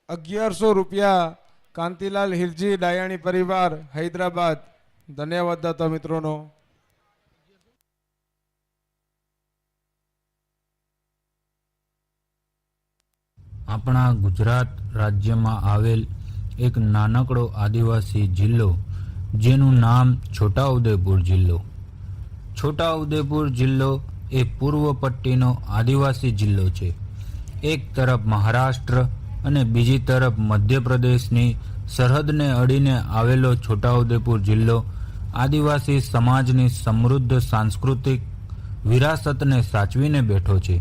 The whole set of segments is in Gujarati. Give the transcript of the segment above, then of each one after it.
₹1100 કાંતિલાલ હિરજી ડાયાણી પરિવાર હૈદરાબાદ. ધન્યવાદ દાતા મિત્રોનો. આપણા ગુજરાત રાજ્યમાં આવેલ એક નાનકડો આદિવાસી જિલ્લો જેનું નામ છોટાઉદેપુર જિલ્લો. છોટાઉદેપુર જિલ્લો એ પૂર્વ પટ્ટીનો આદિવાસી જિલ્લો છે. એક તરફ મહારાષ્ટ્ર અને બીજી તરફ મધ્યપ્રદેશની સરહદને અડીને આવેલો છોટાઉદેપુર જિલ્લો આદિવાસી સમાજની સમૃદ્ધ સાંસ્કૃતિક વિરાસતને સાચવીને બેઠો છે.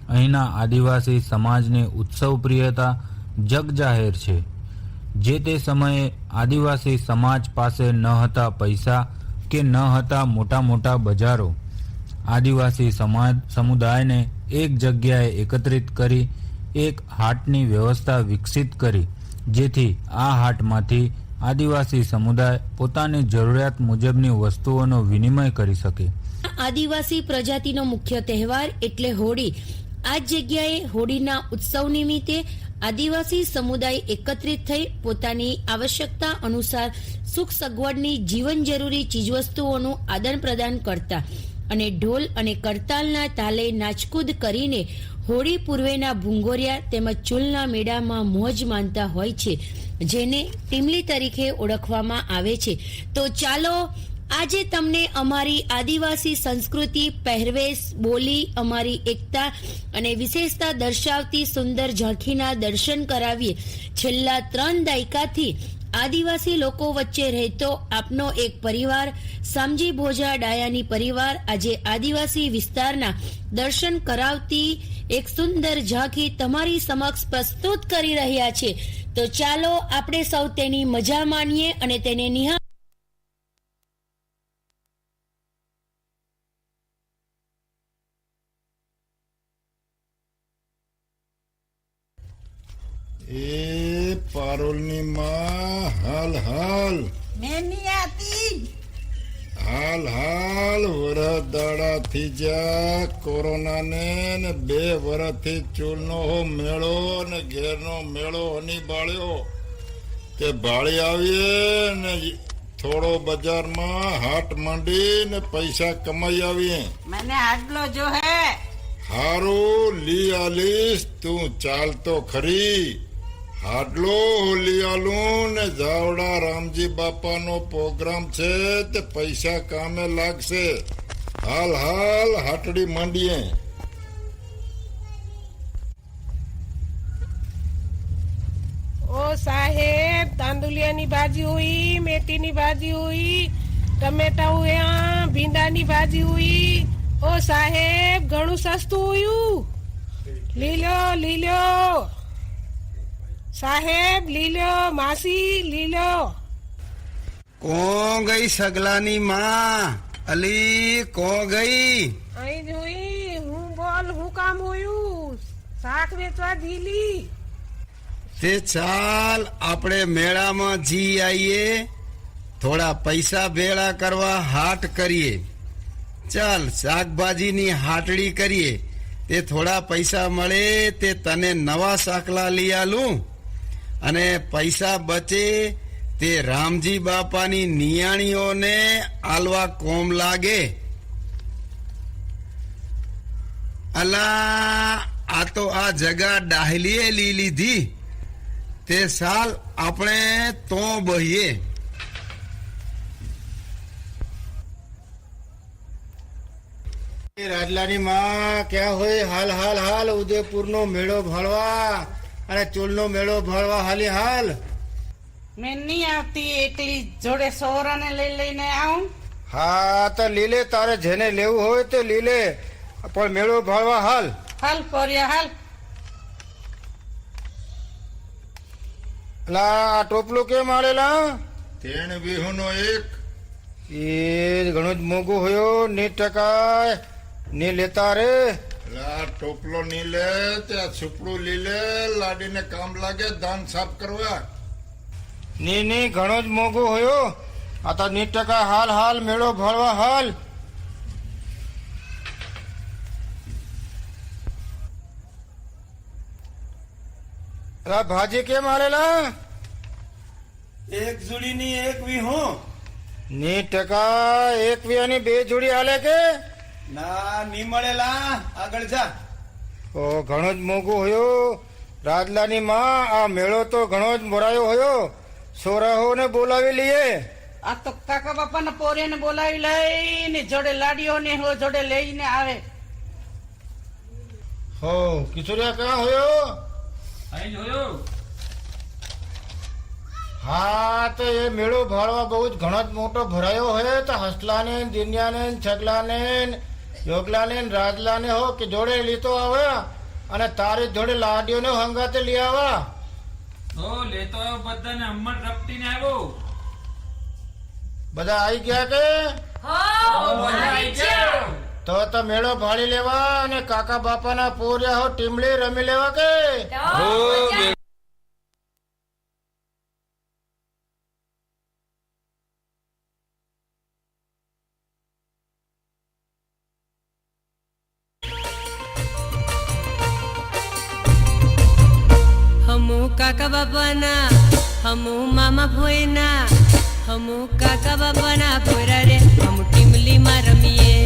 અહીંના આદિવાસી સમાજની ઉત્સવ પ્રિયતા જગજાહેર છે. જે તે સમયે આદિવાસી સમાજ પાસે ન હતા પૈસા કે ન હતા મોટા મોટા બજારો. આદિવાસી સમુદાયને એક જગ્યાએ એકત્રિત કરી એક હાટની વ્યવસ્થા વિકસિત કરી, જેથી આ હાટમાંથી આદિવાસી સમુદાય પોતાની જરૂરિયાત મુજબની વસ્તુઓનો વિનિમય કરી શકે. આદિવાસી પ્રજાતિનો મુખ્ય તહેવાર એટલે હોળી. આ જગ્યાએ હોળીના ઉત્સવ નિમિત્તે આદિવાસી સમુદાય એકત્રિત થઈ પોતાની આવશ્યકતા અનુસાર સુખ સગવડની જીવન જરૂરી ચીજવસ્તુઓનું આદાન પ્રદાન કરતા અને ઢોલ અને કરતાલના તાલે નાચકૂદ કરીને હોળી પૂર્વેના ભૂંગોરિયા તેમજ ચૂલના મેળામાં મોજ માનતા હોય છે, જેને ટીમલી તરીકે ઓળખવામાં આવે છે. તો ચાલો આજે તમને અમારી આદિવાસી સંસ્કૃતિ, પહેરવેશ, બોલી, અમારી એકતા અને વિશેષતા દર્શાવતી સુંદર ઝાંખીના દર્શન કરાવીએ. છેલ્લા 3 દાયકાથી આદિવાસી લોકો વચ્ચે રહેતો આપનો એક પરિવાર સામજી ભોજા ડાયાની પરિવાર આજે આદિવાસી વિસ્તારના દર્શન કરાવતી એક સુંદર ઝાંખી તમારી સમક્ષ પ્રસ્તુત કરી રહ્યા છે. તો ચાલો આપણે સૌ તેની મજા માણીએ અને તેને નિહાળ. ए पारुलनी माँ हाल हाल मैं नहीं आती। हाल हाल वरह दाड़ा थी जा कोरोना ने 2 વરસથી ચૂલનો મેળો ને ઘેરનો મેળો હની બાળ્યો તે ભાળી આવીએ ને થોડો બજારમાં હાટ માંડી ને પૈસા કમાઈ આવીએ. मैंने आटलो जो है हारू ली आलीस તું ચાલ તો ખરી. હાડલો લઈ આલું ને જાવડા રામજી બાપાનો પ્રોગ્રામ છે તે પૈસા કામે લાગશે. હાલ હાલ હાટડી માંડીએ. ओ साहेब तांदुलियानी भाजी हुई, मेथीनी भाजी हुई, टमेटा हुआ, भींडानी भाजी हुई. ओ साहेब घणું સસ્તું हुયું. લી લો સાહેબ, લી લો માસી, લી લો. કોણ ગઈ સગલાની માં? અલી કોણ ગઈ? અહીં જ હુઈ. હું બોલ, હું કામ હોયું? શાક વેચવા જીલી. તે ચાલ આપણે મેળામાં જી આવીએ, થોડા પૈસા ભેળા કરવા હાટ કરીએ. ચાલ શાકભાજીની હાટડી કરીએ, તે થોડા પૈસા મળે તે તને નવા શાકલા લઈ આલું અને પૈસા બચે તે રામજી બાપાની નિયાણીઓને આલવા કોમ લાગે. અલા આ તો આ જગા ડાહલીએ લી લીધી, તે સાલ આપણે તો બહીએ. રાજલાની માં ક્યાં હોય? હાલ હાલ હાલ ઉદયપુર નો મેળો ભળવા અને ચૂલ નો મેળો ભળવા હાલી હાલ. मैं नहीं आती। एकली जोड़े सोरा ने ले लेने आऊं। હા તો લીલે, તારે જેને લેવું હોય તે લીલે, પણ મેળો ભળવા હાલ. हाल पोरिया हाल। લા આ ટોપલો કેમ આલેલા? 3 વીહુનો એક. એ ઘણું જ મોંઘું હોયો. 90% ને લેતા રે. આ ટોપલો ની લે, ત્યાં છુપડું લી લે, લાડીને કામ લાગે ધાન સાફ કરવા. ની ઘણો જ મોંઘું હોયો. આ તો 90% હાલ હાલ મેળો ભળવા હાલ. અલા ભાજી કેમ હાલેલા એક જોડીની એક વીહું ની ટકા એક વિયાની બે જોડી હાલે કે ના ની મળેલા આગળ જા ઓ ઘણો જ મોંઘું હોયો રાજલાની માં આ મેળો તો ઘણો જ મોરાયો હોયો સોરાહો ને બોલાવી લઈએ આ તો કાકા બાપાના પોરેને બોલાવી લઈને જોડે લાડીઓને હો જોડે લઈને આવે હો કિશોરિયા ક્યાં હોયો અહીં જોયો હા તો એ મેળો ભાળવા બહુ જ ઘણો જ મોટો ભરાયો હોય તો હસલાને દિનિયાને છગલાને યોગલાને રાજલાને હો કે જોડે લીતો આવે અને તારી જોડે લાડીઓને હંગાતે લઈ આવા ઓ લેતો આવ્યો બધાને અમ્મર રપટીને આવ્યો બધા આવી ગયા કે તો મેળો ભાળી લેવા અને કાકા બાપાના પોર્યા હો ટીમલી રમી લેવા કે हमू काका बाबाना हमू मामा भोयना हमू काका बाबाना भोरा रे हम टीमली માં રમીએ